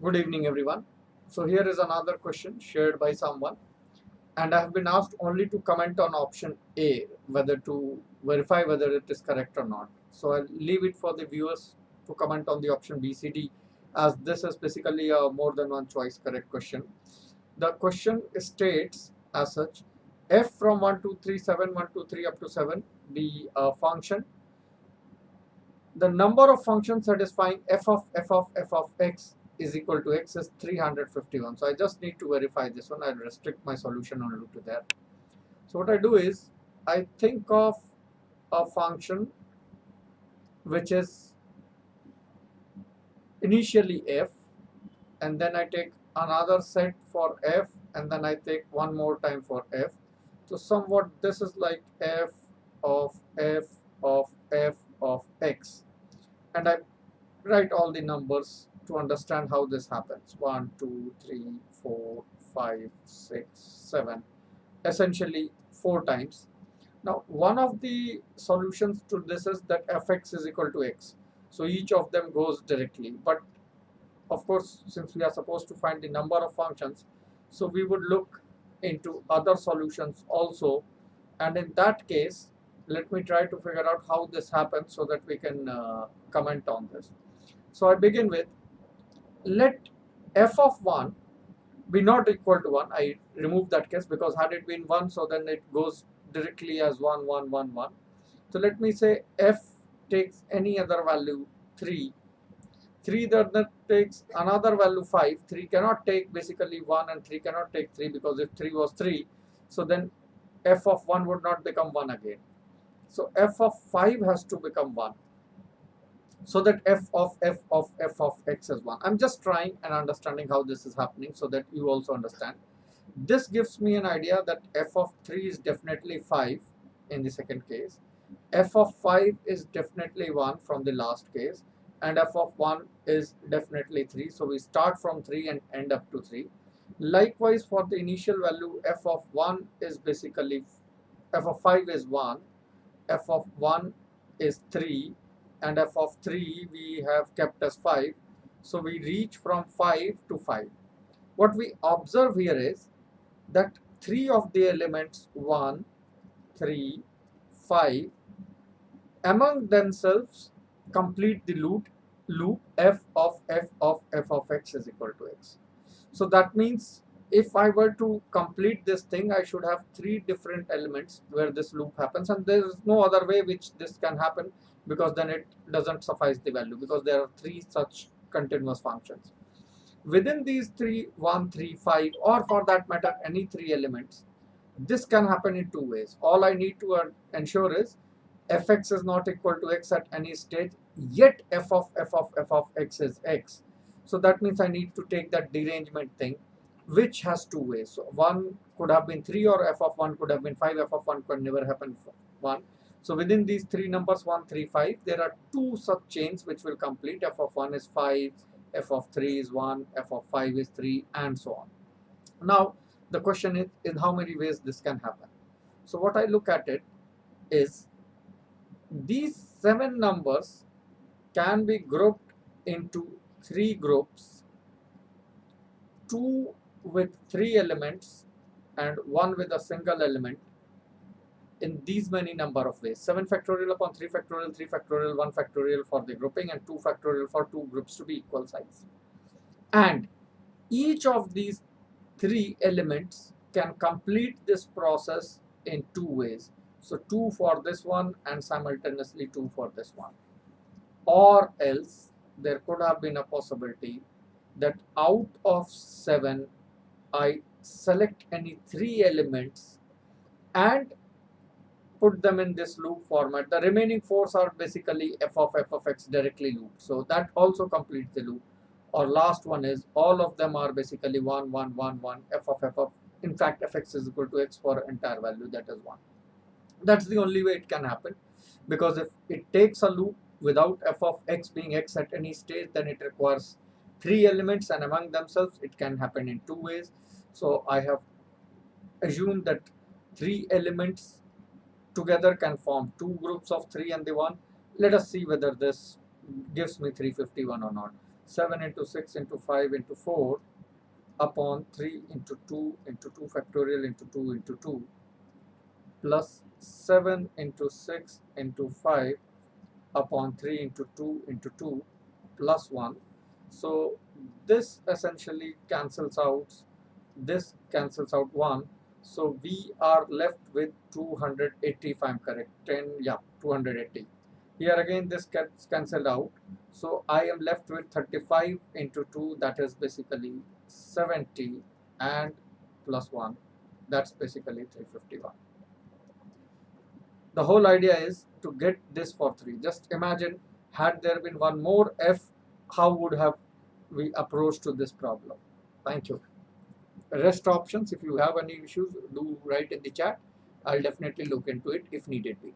Good evening, everyone. So here is another question shared by someone, and I have been asked only to comment on option A, whether to verify whether it is correct or not. So I'll leave it for the viewers to comment on the option B, C, D, as this is basically a more than one choice correct question. The question states as such: f from 1 to 3, 7, 1 to 3 up to 7 be a function. The number of functions satisfying f of x is equal to x is 351. So I just need to verify this one. I'll restrict my solution only to that. So what I do is I think of a function which is initially f, and then I take another set for f, and then I take one more time for f. So somewhat this is like f of f of f of x, and I write all the numbers to understand how this happens. 1, 2, 3, 4, 5, 6, 7, essentially 4 times. Now one of the solutions to this is that fx is equal to x, so each of them goes directly. But of course, since we are supposed to find the number of functions, so we would look into other solutions also, and in that case let me try to figure out how this happens so that we can comment on this. So I begin with, let f of 1 be not equal to 1. I remove that case because had it been 1, so then it goes directly as 1, 1, 1, 1. So let me say f takes any other value 3. 3 then takes another value 5. 3 cannot take basically 1, and 3 cannot take 3, because if 3 was 3, so then f of 1 would not become 1 again. So f of 5 has to become 1, so that f of x is 1. I'm just trying and understanding how this is happening so that you also understand. This gives me an idea that f of 3 is definitely 5 in the second case. F of 5 is definitely 1 from the last case, and f of 1 is definitely 3. So we start from 3 and end up to 3. Likewise, for the initial value, f of 1 is basically, f of 5 is 1, f of 1 is 3, and f of 3 we have kept as 5. So we reach from 5 to 5. What we observe here is that 3 of the elements 1, 3, 5 among themselves complete the loop f of x is equal to x. So that means if I were to complete this thing, I should have 3 different elements where this loop happens, and there is no other way which this can happen, because then it doesn't suffice the value, because there are 3 such continuous functions. Within these 3, 1, 3, 5, or for that matter any 3 elements, this can happen in 2 ways. All I need to ensure is fx is not equal to x at any stage, yet f of x is x. So that means I need to take that derangement thing, which has 2 ways. So 1 could have been 3, or f of 1 could have been 5. F of 1 could never happen 1. So within these 3 numbers 1, 3, 5, there are 2 such chains which will complete. F of 1 is 5, f of 3 is 1, f of 5 is 3, and so on. Now the question is, in how many ways this can happen? So what I look at it is, these 7 numbers can be grouped into 3 groups, 2 with 3 elements and 1 with a single element, in these many number of ways. 7 factorial upon 3 factorial, 3 factorial, 1 factorial for the grouping, and 2 factorial for 2 groups to be equal size. And each of these 3 elements can complete this process in 2 ways. So 2 for this one and simultaneously 2 for this one. Or else there could have been a possibility that out of 7 I select any 3 elements and put them in this loop format. The remaining 4 are basically f of x directly looped, so that also completes the loop. Or last one is all of them are basically 1, 1, 1, 1, f of in fact fx is equal to x for entire value, that is 1. That's the only way it can happen, because if it takes a loop without f of x being x at any stage, then it requires 3 elements, and among themselves it can happen in 2 ways. So I have assumed that 3 elements together can form 2 groups of 3 and the 1. Let us see whether this gives me 351 or not. 7 into 6 into 5 into 4 upon 3 into 2 into 2 factorial into 2 into 2 plus 7 into 6 into 5 upon 3 into 2 into 2 plus 1. So this essentially cancels out, this cancels out 1. So we are left with 280 if I'm correct. 10, yeah, 280. Here again this gets cancelled out. So I am left with 35 into 2, that is basically 70, and plus 1, that's basically 351. The whole idea is to get this for 3. Just imagine, had there been one more f, how would have we approached to this problem? Thank you. Rest options, if you have any issues, do write in the chat. I'll definitely look into it if needed be.